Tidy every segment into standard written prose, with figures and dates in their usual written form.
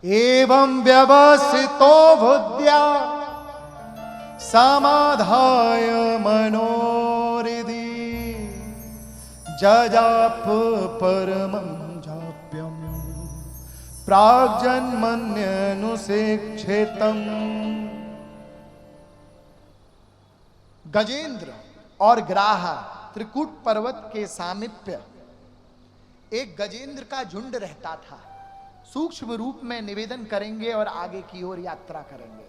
एवं व्यवसितो बुद्ध्या समाधाय मनोरिधि जजाप परमं जाप्यम प्राग्जन्मन्यनुसेक्षेतम्। गजेंद्र और ग्राहा त्रिकूट पर्वत के सामीप्य एक गजेंद्र का झुंड रहता था। सूक्ष्म रूप में निवेदन करेंगे और आगे की ओर यात्रा करेंगे।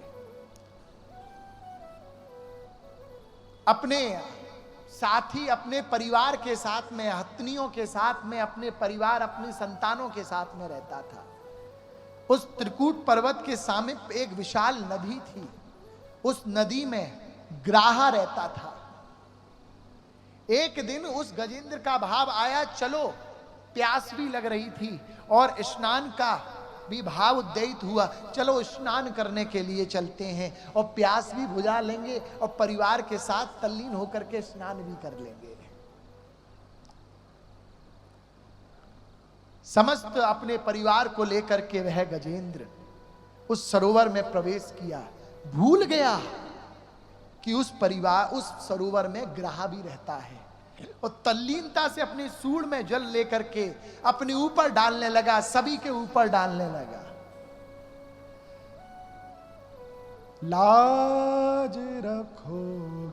अपने साथी, अपने परिवार के साथ में, हथनियों के साथ में, अपने परिवार, अपनी संतानों के साथ में रहता था। उस त्रिकूट पर्वत के समीप एक विशाल नदी थी। उस नदी में ग्राहा रहता था। एक दिन उस गजेंद्र का भाव आया, चलो, प्यास भी लग रही थी और स्नान का भी भाव उद्दीत हुआ, चलो स्नान करने के लिए चलते हैं और प्यास भी बुझा लेंगे और परिवार के साथ तल्लीन होकर के स्नान भी कर लेंगे। समस्त अपने परिवार को लेकर के वह गजेंद्र उस सरोवर में प्रवेश किया। भूल गया कि उस सरोवर में ग्राहा भी रहता है और तल्लीनता से अपनी सूंड में जल लेकर के अपने ऊपर डालने लगा, सभी के ऊपर डालने लगा। लाज रखो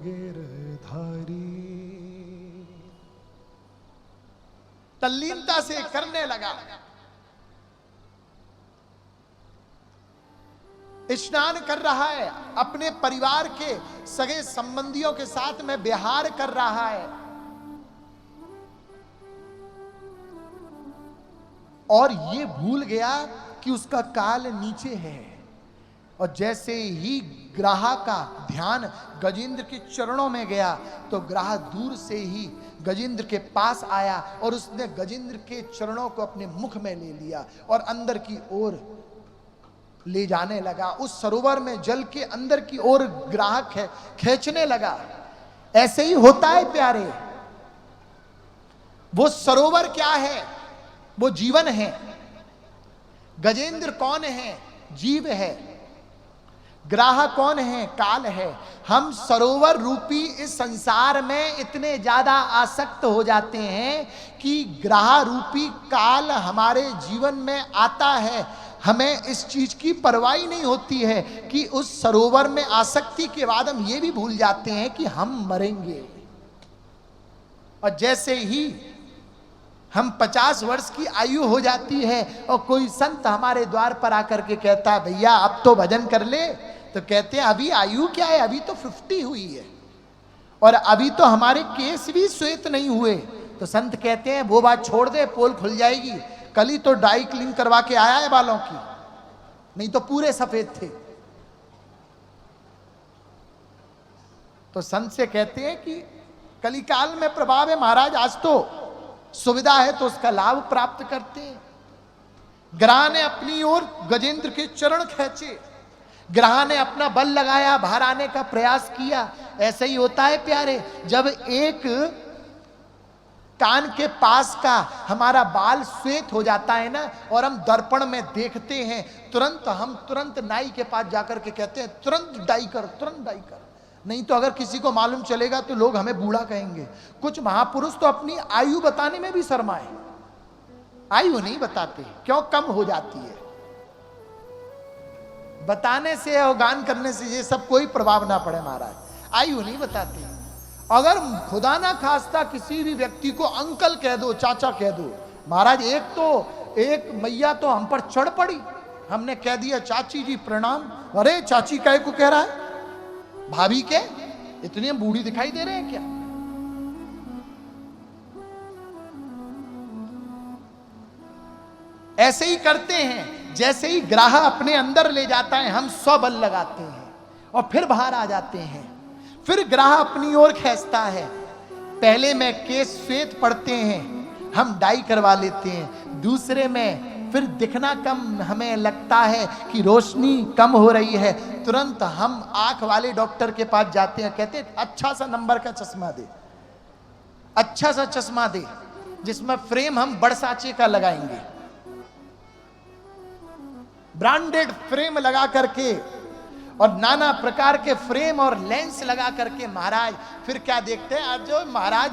गिरधारी, तल्लीनता से करने लगा। स्नान कर रहा है, अपने परिवार के सगे संबंधियों के साथ में विहार कर रहा है और ये भूल गया कि उसका काल नीचे है। और जैसे ही ग्राहा का ध्यान गजेंद्र के चरणों में गया तो ग्राहा दूर से ही गजेंद्र के पास आया और उसने गजेंद्र के चरणों को अपने मुख में ले लिया और अंदर की ओर ले जाने लगा। उस सरोवर में जल के अंदर की ओर ग्राहा खींचने लगा। ऐसे ही होता है प्यारे। वो सरोवर क्या है? वो जीवन है। गजेंद्र कौन है? जीव है। ग्राहा कौन है? काल है। हम सरोवर रूपी इस संसार में इतने ज्यादा आसक्त हो जाते हैं कि ग्राहा रूपी काल हमारे जीवन में आता है। हमें इस चीज की परवाह नहीं होती है कि उस सरोवर में आसक्ति के बाद हम ये भी भूल जाते हैं कि हम मरेंगे। और जैसे ही हम 50 वर्ष की आयु हो जाती है और कोई संत हमारे द्वार पर आकर के कहता है, भैया अब तो भजन कर ले, तो कहते हैं अभी आयु क्या है, अभी तो 50 हुई है और अभी तो हमारे केस भी श्वेत नहीं हुए। तो संत कहते हैं वो बात छोड़ दे, पोल खुल जाएगी। कल ही तो डाई क्लीन करवा के आया है बालों की, नहीं तो पूरे सफेद थे। तो संत से कहते हैं कि कलिकाल में प्रभाव है महाराज, आज तो सुविधा है तो उसका लाभ प्राप्त करते हैं। ग्राहा ने अपनी ओर गजेंद्र के चरण खींचे, ग्राहा ने अपना बल लगाया, बाहर आने का प्रयास किया। ऐसा ही होता है प्यारे, जब एक कान के पास का हमारा बाल श्वेत हो जाता है ना और हम दर्पण में देखते हैं, तुरंत नाई के पास जाकर के कहते हैं तुरंत डाई कर, तुरंत डाई कर। नहीं तो अगर किसी को मालूम चलेगा तो लोग हमें बूढ़ा कहेंगे। कुछ महापुरुष तो अपनी आयु बताने में भी शर्माए, आयु नहीं बताते, क्यों? कम हो जाती है। बताने से और गान करने से ये सब कोई प्रभाव ना पड़े महाराज, आयु नहीं बताते। अगर खुदा ना खास्ता किसी भी व्यक्ति को अंकल कह दो, चाचा कह दो, महाराज एक मैया तो हम पर चढ़ पड़ी, हमने कह दिया चाची जी प्रणाम। अरे चाची कहे को कह रहा है, भाभी के इतनी बूढ़ी दिखाई दे रहे हैं क्या? ऐसे ही करते हैं। जैसे ही ग्राहा अपने अंदर ले जाता है हम स्वबल लगाते हैं और फिर बाहर आ जाते हैं। फिर ग्राहा अपनी ओर खींचता है। पहले में केस श्वेत पड़ते हैं, हम डाई करवा लेते हैं। दूसरे में फिर दिखना कम हमें लगता है कि रोशनी कम हो रही है, तुरंत हम आंख वाले डॉक्टर के पास जाते हैं। कहते हैं अच्छा सा नंबर का चश्मा दे, अच्छा सा चश्मा दे जिसमें फ्रेम हम बड़साचे का लगाएंगे। ब्रांडेड फ्रेम लगा करके और नाना प्रकार के फ्रेम और लेंस लगा करके महाराज फिर क्या देखते हैं, आज जो महाराज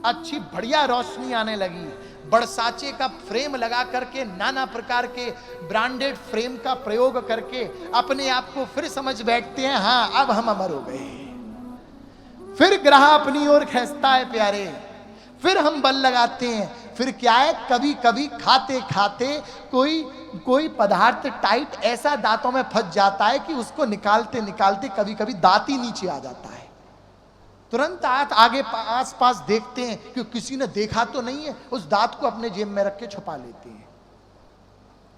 अच्छी बढ़िया रोशनी आने लगी, बरसाचे का फ्रेम लगा करके नाना प्रकार के ब्रांडेड फ्रेम का प्रयोग करके अपने आप को फिर समझ बैठते हैं, हाँ अब हम अमर हो गए। फिर ग्रह अपनी ओर खींचता है प्यारे, फिर हम बल लगाते हैं। फिर क्या है, कभी कभी खाते खाते कोई पदार्थ टाइट ऐसा दांतों में फंस जाता है कि उसको निकालते निकालते कभी कभी दांत ही नीचे आ जाता है। तुरंत आगे आस पास देखते हैं कि किसी ने देखा तो नहीं है, उस दांत को अपने जेब में रख के छुपा लेते हैं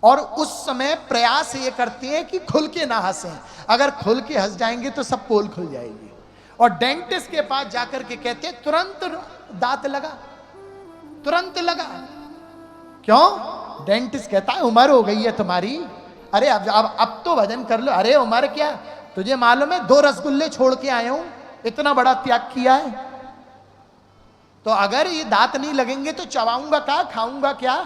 और उस समय प्रयास ये करते हैं कि खुल के ना हंसें। अगर खुल के हंस जाएंगे तो सब पोल खुल जाएगी। और डेंटिस्ट के पास जाकर के कहते हैं तुरंत दांत लगा, तुरंत लगा। क्यों? डेंटिस्ट कहता है उम्र हो गई है तुम्हारी, अरे अब तो वजन कर लो। अरे उम्र क्या, तुझे मालूम है 2 रसगुल्ले छोड़ के आया हूं, इतना बड़ा त्याग किया है। तो अगर ये दांत नहीं लगेंगे तो चबाऊंगा क्या, खाऊंगा क्या?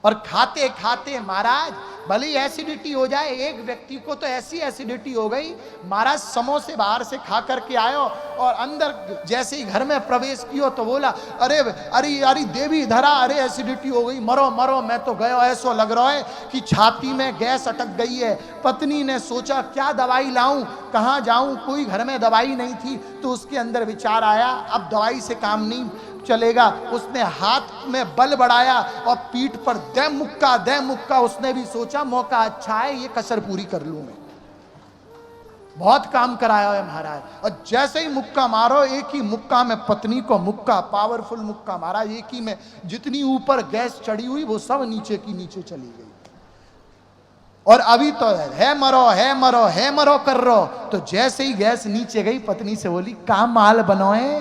और खाते खाते महाराज भले एसिडिटी हो जाए, एक व्यक्ति को तो ऐसी एसिडिटी हो गई महाराज, समोसे बाहर से खा करके आयो और अंदर जैसे ही घर में प्रवेश कियो तो बोला अरे अरे अरे देवी धरा, अरे एसिडिटी हो गई, मरो मरो। मैं तो गयो, ऐसा लग रहा है कि छाती में गैस अटक गई है। पत्नी ने सोचा क्या दवाई लाऊं, कहाँ जाऊं, कोई घर में दवाई नहीं थी। तो उसके अंदर विचार आया अब दवाई से काम नहीं चलेगा। उसने हाथ में बल बढ़ाया और पीठ पर दे मुक्का। उसने भी सोचा मौका अच्छा है, ये कसर पूरी कर लूं मैं। बहुत काम कराया है महाराज। और जैसे ही मुक्का मारो, एक ही मुक्का में पत्नी को मुक्का, पावरफुल मुक्का मारा, एक ही में जितनी ऊपर गैस चढ़ी हुई वो सब नीचे की नीचे चली गई। और अभी तो है मरो कर रो। तो जैसे ही गैस नीचे गई, पत्नी से बोली का माल बनोए,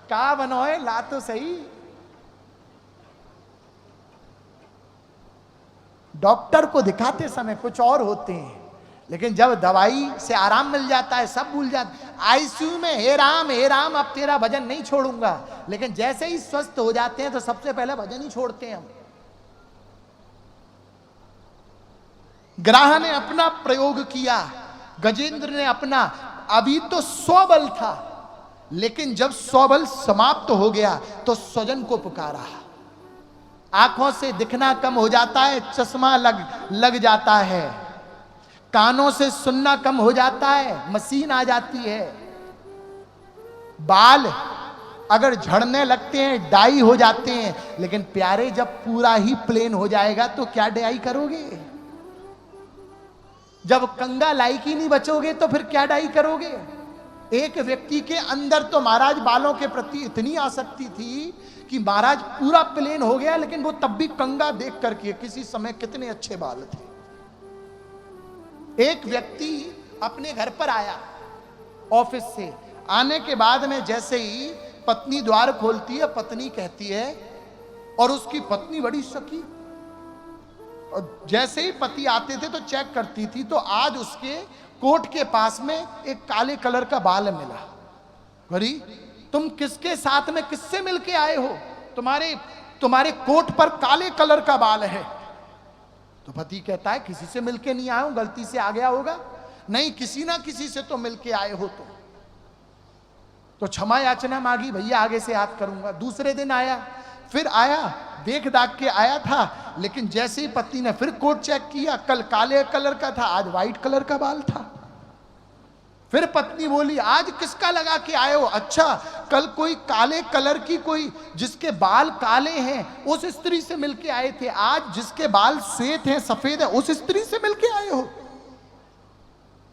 का बनोए, ला तो सही। डॉक्टर को दिखाते समय कुछ और होते हैं, लेकिन जब दवाई से आराम मिल जाता है सब भूल जाते। आईसीयू में हे राम अब तेरा भजन नहीं छोड़ूंगा, लेकिन जैसे ही स्वस्थ हो जाते हैं तो सबसे पहले भजन ही छोड़ते हैं हम। ग्रह ने अपना प्रयोग किया, गजेंद्र ने अपना। अभी तो 100 बल था, लेकिन जब 100 बल समाप्त हो गया तो स्वजन को पुकारा। आंखों से दिखना कम हो जाता है, चश्मा लग जाता है। कानों से सुनना कम हो जाता है, मशीन आ जाती है। बाल अगर झड़ने लगते हैं, डाई हो जाते हैं। लेकिन प्यारे जब पूरा ही प्लेन हो जाएगा तो क्या डाई करोगे? जब कंगा लायकी नहीं बचोगे तो फिर क्या डाई करोगे? एक व्यक्ति के अंदर तो महाराज बालों के प्रति इतनी आसक्ति थी कि महाराज पूरा प्लेन हो गया, लेकिन वो तब भी कंगा देख करके किसी समय कितने अच्छे बाल थे। एक व्यक्ति अपने घर पर आया ऑफिस से, आने के बाद में जैसे ही पत्नी द्वार खोलती है, पत्नी कहती है, और उसकी पत्नी बड़ी शकी, और जैसे ही पति आते थे तो चेक करती थी, तो आज उसके कोट के पास में एक काले कलर का बाल मिला। अरे तुम किसके साथ में किससे मिलके आए हो, तुम्हारे कोट पर काले कलर का बाल है। तो पति कहता है किसी से मिलके नहीं आया हूं, गलती से आ गया होगा। नहीं, किसी ना किसी से तो मिलके आए हो। तो क्षमा याचना मांगी, भैया आगे से याद करूंगा। दूसरे दिन आया, फिर आया, देख दाग के आया था, लेकिन जैसे ही पत्नी ने फिर कोट चेक किया, कल काले कलर का था, आज व्हाइट कलर का बाल था। फिर पत्नी बोली आज किसका लगा के आए हो? अच्छा, कल कोई काले कलर की, कोई जिसके बाल काले हैं उस स्त्री से मिलके आए थे, आज जिसके बाल श्वेत हैं, सफेद है, उस स्त्री से मिलके आए हो।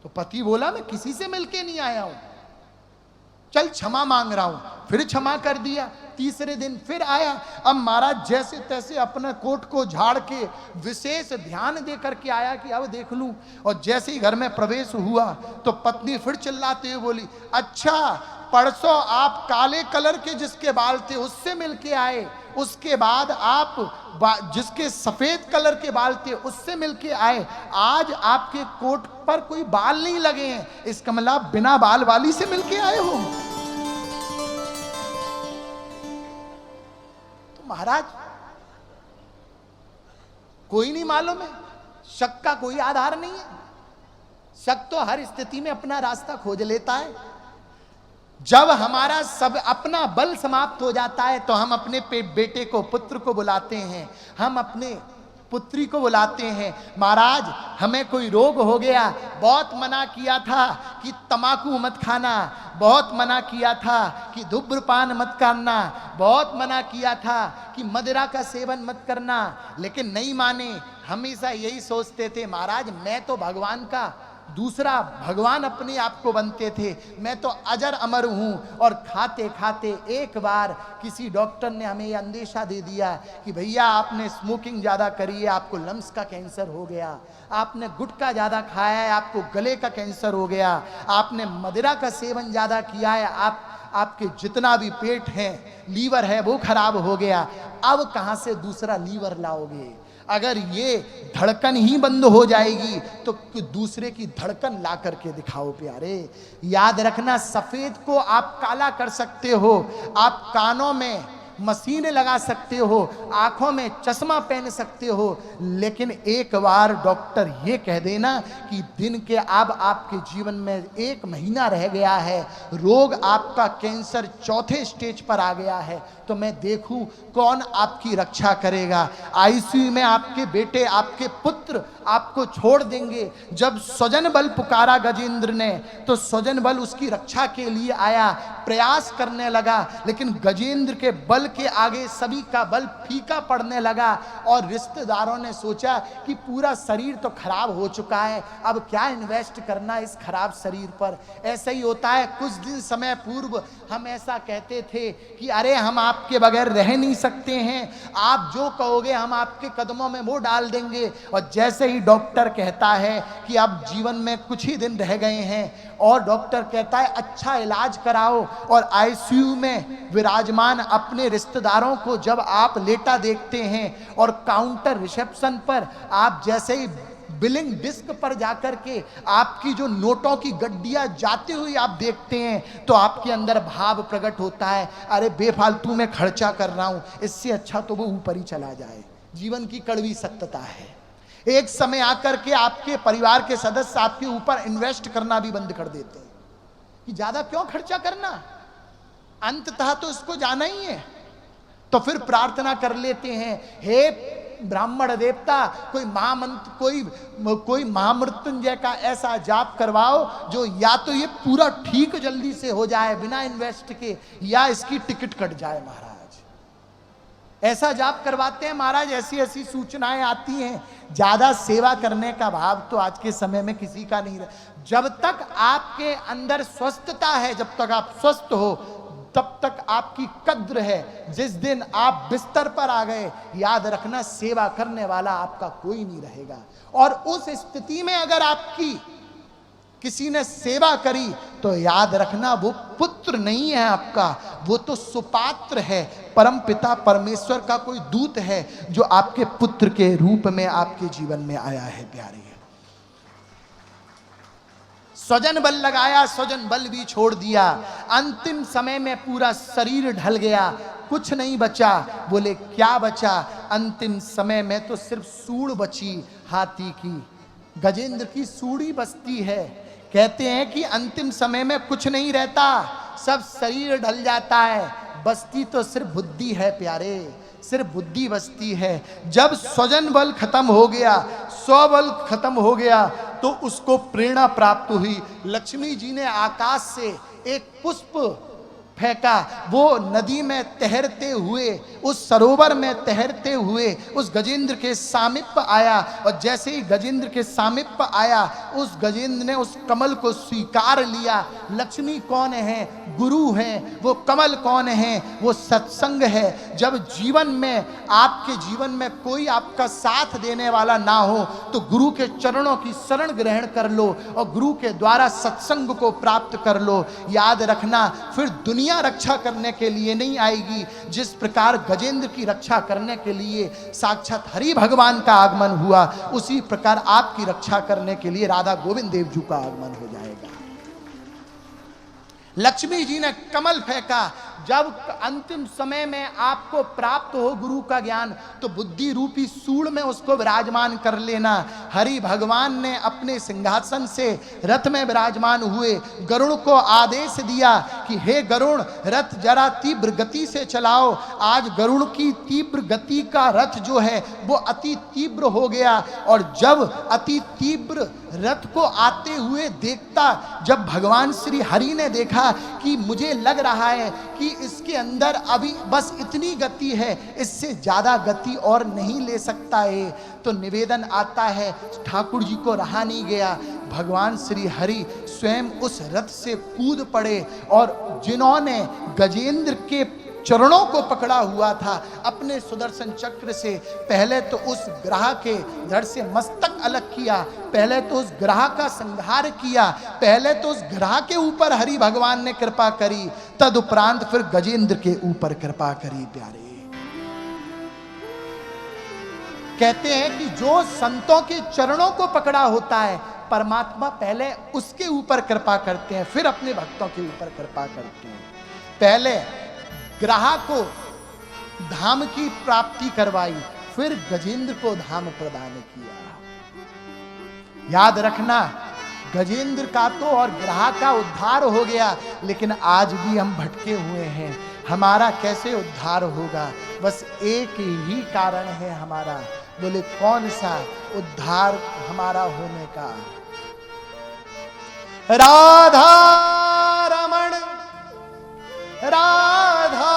तो पति बोला मैं किसी से मिलके नहीं आया हूं, चल क्षमा मांग रहा हूं। फिर क्षमा कर दिया। तीसरे दिन फिर आया। अब महाराज जैसे तैसे अपने कोट को झाड़ के विशेष ध्यान दे करके आया कि अब देख लूं। और जैसे ही घर में प्रवेश हुआ तो पत्नी फिर चिल्लाते हुए बोली अच्छा, परसों आप काले कलर के जिसके बाल थे उससे मिलके आए, उसके बाद आप जिसके सफेद कलर के बाल थे उससे मिलके आए, आज आपके कोट पर कोई बाल नहीं लगे हैं, इसका मतलब बिना बाल वाली से मिलके आए हो। तो महाराज कोई नहीं मालूम है, शक का कोई आधार नहीं है। शक तो हर स्थिति में अपना रास्ता खोज लेता है। जब हमारा सब अपना बल समाप्त हो जाता है तो हम अपने बेटे को, पुत्र को बुलाते हैं, हम अपने पुत्री को बुलाते हैं, महाराज हमें कोई रोग हो गया, बहुत मना किया था कि तमाकू मत खाना, बहुत मना किया था कि धूम्रपान मत करना, बहुत मना किया था कि मदिरा का सेवन मत करना, लेकिन नहीं माने। हमेशा यही सोचते थे, महाराज मैं तो भगवान का दूसरा भगवान अपने आप को बनते थे, मैं तो अजर अमर हूं। और खाते खाते एक बार किसी डॉक्टर ने हमें यह अंदेशा दे दिया कि भैया आपने स्मोकिंग ज्यादा करी है, आपको लंग्स का कैंसर हो गया, आपने गुटखा ज्यादा खाया है, आपको गले का कैंसर हो गया, आपने मदिरा का सेवन ज्यादा किया है, आपके जितना भी पेट है, लीवर है, वो खराब हो गया। अब कहां से दूसरा लीवर लाओगे? अगर ये धड़कन ही बंद हो जाएगी तो दूसरे की धड़कन ला करके दिखाओ प्यारे। याद रखना, सफेद को आप काला कर सकते हो, आप कानों में मशीन लगा सकते हो, आंखों में चश्मा पहन सकते हो, लेकिन एक बार डॉक्टर ये कह देना कि दिन के अब आपके जीवन में 1 महीना रह गया है, रोग आपका कैंसर 4थे स्टेज पर आ गया है, तो मैं देखूं कौन आपकी रक्षा करेगा। आईसीयू में आपके बेटे, आपके पुत्र आपको छोड़ देंगे। जब स्वजन बल पुकारा गजेंद्र ने तो स्वजन बल उसकी रक्षा के लिए आया, प्रयास करने लगा, लेकिन गजेंद्र के बल के आगे सभी का बल फीका पड़ने लगा। और रिश्तेदारों ने सोचा कि पूरा शरीर तो खराब हो चुका है, अब क्या इन्वेस्ट करना इस खराब शरीर पर। ऐसा ही होता है, कुछ दिन समय पूर्व हम ऐसा कहते थे कि अरे हम आपके बगैर रह नहीं सकते हैं, आप जो कहोगे हम आपके कदमों में वो डाल देंगे। और जैसे ही डॉक्टर कहता है कि अब जीवन में कुछ ही दिन रह गए हैं और डॉक्टर कहता है अच्छा इलाज कराओ, और आईसीयू में विराजमान अपने रिश्तेदारों को जब आप लेटा देखते हैं और काउंटर रिसेप्शन पर आप जैसे ही बिलिंग डिस्क पर जाकर के आपकी जो नोटों की गड्डियां जाती हुई आप देखते हैं तो आपके अंदर भाव प्रकट होता है, अरे बेफालतू में खर्चा कर रहा हूं, इससे अच्छा तो वो ऊपर ही चला जाए। जीवन की कड़वी सत्यता है। एक समय आकर के आपके परिवार के सदस्य आपके ऊपर इन्वेस्ट करना भी बंद कर देते हैं कि ज्यादा क्यों खर्चा करना, अंततः तो इसको जाना ही है। तो फिर प्रार्थना कर लेते हैं, हे ब्राह्मण देवता कोई महामृत्युंजय का ऐसा जाप करवाओ जो या तो ये पूरा ठीक जल्दी से हो जाए बिना इन्वेस्ट के, या इसकी टिकट कट जाए महाराज। ऐसा जाप करवाते हैं महाराज, ऐसी ऐसी सूचनाएं आती हैं। ज्यादा सेवा करने का भाव तो आज के समय में किसी का नहीं रहा। जब तक आपके अंदर स्वस्थता है, जब तक आप स्वस्थ हो तब तक आपकी कद्र है। जिस दिन आप बिस्तर पर आ गए, याद रखना सेवा करने वाला आपका कोई नहीं रहेगा। और उस स्थिति में अगर आपकी किसी ने सेवा करी तो याद रखना वो पुत्र नहीं है आपका, वो तो सुपात्र है, परम पिता परमेश्वर का कोई दूत है जो आपके पुत्र के रूप में आपके जीवन में आया है प्यारे। स्वजन बल लगाया, स्वजन बल भी छोड़ दिया, अंतिम समय में पूरा शरीर ढल गया, कुछ नहीं बचा। बोले क्या बचा? अंतिम समय में तो सिर्फ सूढ़ बची हाथी की। गजेंद्र की सूढ़ी बचती है। कहते हैं कि अंतिम समय में कुछ नहीं रहता, सब शरीर ढल जाता है, बचती तो सिर्फ बुद्धि है प्यारे, सिर्फ बुद्धि बचती है। जब स्वजन बल खत्म हो गया, स्वबल खत्म हो गया, तो उसको प्रेरणा प्राप्त हुई। लक्ष्मी जी ने आकाश से एक पुष्प फेंका, वो नदी में तैरते हुए, उस सरोवर में तैरते हुए उस गजेंद्र के सामीप्य आया। और जैसे ही गजेंद्र के सामीप्य आया, उस गजेंद्र ने उस कमल को स्वीकार लिया। लक्ष्मी कौन है? गुरु हैं। वो कमल कौन है? वो सत्संग है। जब जीवन में, आपके जीवन में कोई आपका साथ देने वाला ना हो तो गुरु के चरणों की शरण ग्रहण कर लो और गुरु के द्वारा सत्संग को प्राप्त कर लो। याद रखना, फिर दुनिया रक्षा करने के लिए नहीं आएगी। जिस प्रकार गजेंद्र की रक्षा करने के लिए साक्षात हरि भगवान का आगमन हुआ, उसी प्रकार आपकी रक्षा करने के लिए राधा गोविंद देव जी का आगमन हो जाएगा। लक्ष्मी जी ने कमल फेंका, जब अंतिम समय में आपको प्राप्त हो गुरु का ज्ञान, तो बुद्धि रूपी सूल में उसको विराजमान कर लेना। हरि भगवान ने अपने सिंहासन से रथ में विराजमान हुए, गरुड़ को आदेश दिया कि हे गरुड़, रथ जरा तीव्र गति से चलाओ। आज गरुड़ की तीव्र गति का रथ जो है वो अति तीव्र हो गया, और जब अति तीव्र रथ को आते हुए देखता, जब भगवान श्री हरि ने देखा कि मुझे लग रहा है कि इसके अंदर अभी बस इतनी गति है, इससे ज्यादा गति और नहीं ले सकता है, तो निवेदन आता है, ठाकुर जी को रहा नहीं गया, भगवान श्री हरि स्वयं उस रथ से कूद पड़े, और जिन्होंने गजेंद्र के चरणों को पकड़ा हुआ था अपने सुदर्शन चक्र से, पहले तो उस ग्रह के धड़ से मस्तक अलग किया, पहले तो उस ग्रह का संहार किया, पहले तो उस ग्रह के ऊपर हरि भगवान ने कृपा करी, तदुपरांत फिर गजेंद्र के ऊपर कृपा करी। प्यारे कहते हैं कि जो संतों के चरणों को पकड़ा होता है, परमात्मा पहले उसके ऊपर कृपा करते हैं, फिर अपने भक्तों के ऊपर कृपा करते हैं। पहले ग्रह को धाम की प्राप्ति करवाई, फिर गजेंद्र को धाम प्रदान किया। याद रखना, गजेंद्र का तो और ग्रह का उद्धार हो गया, लेकिन आज भी हम भटके हुए हैं। हमारा कैसे उद्धार होगा? बस एक ही कारण है हमारा। बोले कौन सा उद्धार हमारा होने का? राधा रमण, राधा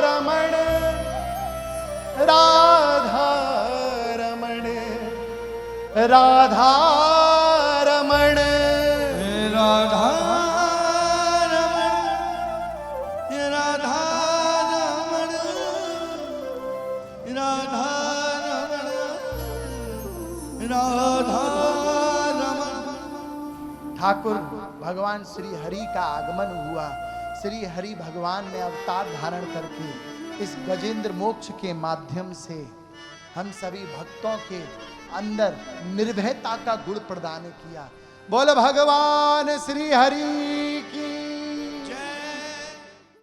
रमण, राधा रमण, राधा रमण, राधा रमण, राधा रमण, राधा रमण, राधा रमण। ठाकुर भगवान श्री हरि का आगमन हुआ। श्री हरि भगवान ने अवतार धारण करके इस गजेंद्र मोक्ष के माध्यम से हम सभी भक्तों के अंदर निर्भयता का गुण प्रदान किया। बोल भगवान श्री हरि की।